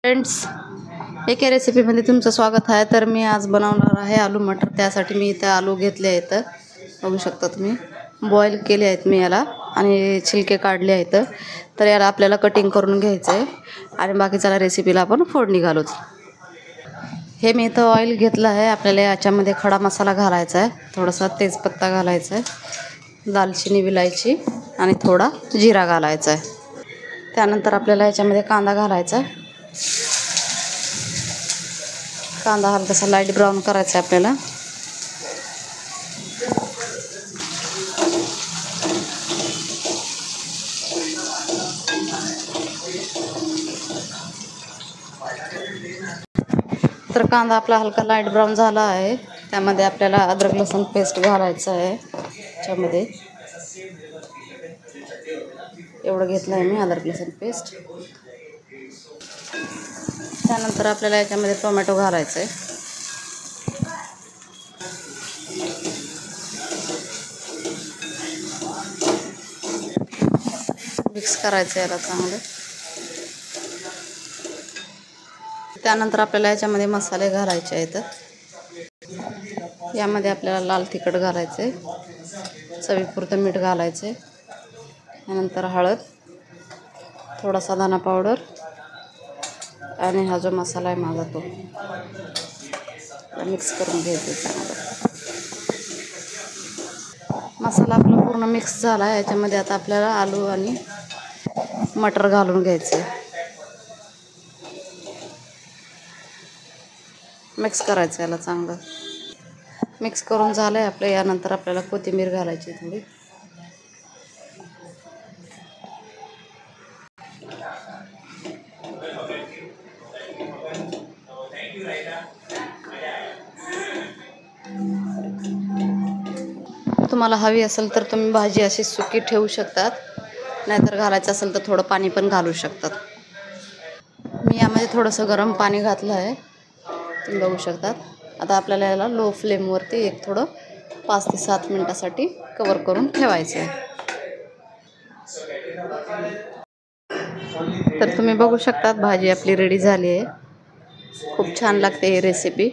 Friends, एका रेसिपीमध्ये तुमचं स्वागत आहे. तर मी आज बनवणार आहे आलू मटर. त्यासाठी मी इथे आलू घेतले आहेत, बघू शकता तुम्ही. बॉईल केले आहेत मी याला आणि छिलके काढले आहेत. तर याला आपल्याला कटिंग करून घ्यायचं आहे आणि बाकीच्या रेसिपीला आपण फोडणी घालूच. हे मी इथं ऑइल घेतलं आहे. आपल्याला याच्यामध्ये खडा मसाला घालायचा आहे, थोडासा तेजपत्ता घालायचा आहे, दालचिनी विलायची आणि थोडा जिरा घालायचा आहे. त्यानंतर आपल्याला याच्यामध्ये कांदा घालायचा आहे. कांदा हलकासा लाईट ब्राऊन करायचा आहे आपल्याला. तर कांदा आपला हलका लाईट ब्राऊन झाला आहे. त्यामध्ये आपल्याला अद्रक लसूण पेस्ट घालायचं आहे. त्याच्यामध्ये एवढं घेतलं आहे मी अद्रक लसूण पेस्ट. त्यानंतर आपल्याला याच्यामध्ये टोमॅटो घालायचं आहे. मिक्स करायचं याला चांगलं. त्यानंतर आपल्याला याच्यामध्ये मसाले घालायचे आहेत. यामध्ये आपल्याला लाल तिखट घालायचं आहे, चवीपुरतं मीठ घालायचं आहे, त्यानंतर हळद, थोडासा धना पावडर आणि हा जो मसाला आहे माझा तो मिक्स करून घ्यायचा चांगला. मसाला आपला पूर्ण मिक्स झाला आहे. याच्यामध्ये आता आपल्याला आलू आणि मटर घालून घ्यायचे, मिक्स करायचं याला चांगलं. मिक्स करून झालं आहे आपलं. यानंतर आपल्याला कोथिंबीर घालायची थोडी. तुम्हाला हवी असेल तर तुम्ही भाजी अशी सुकी ठेवू शकतात, नाहीतर घालायचं असेल तर थोडं पाणी पण घालू शकतात. मी यामध्ये थोडंसं गरम पाणी घातलं आहे, तुम्ही बघू शकतात. आता आपल्याला याला लो फ्लेमवरती एक थोडं 5 ते 7 मिनटासाठी कवर करून ठेवायचं आहे. तर तुम्ही बघू शकतात भाजी आपली रेडी झाली आहे. खूप छान लागते ही रेसिपी.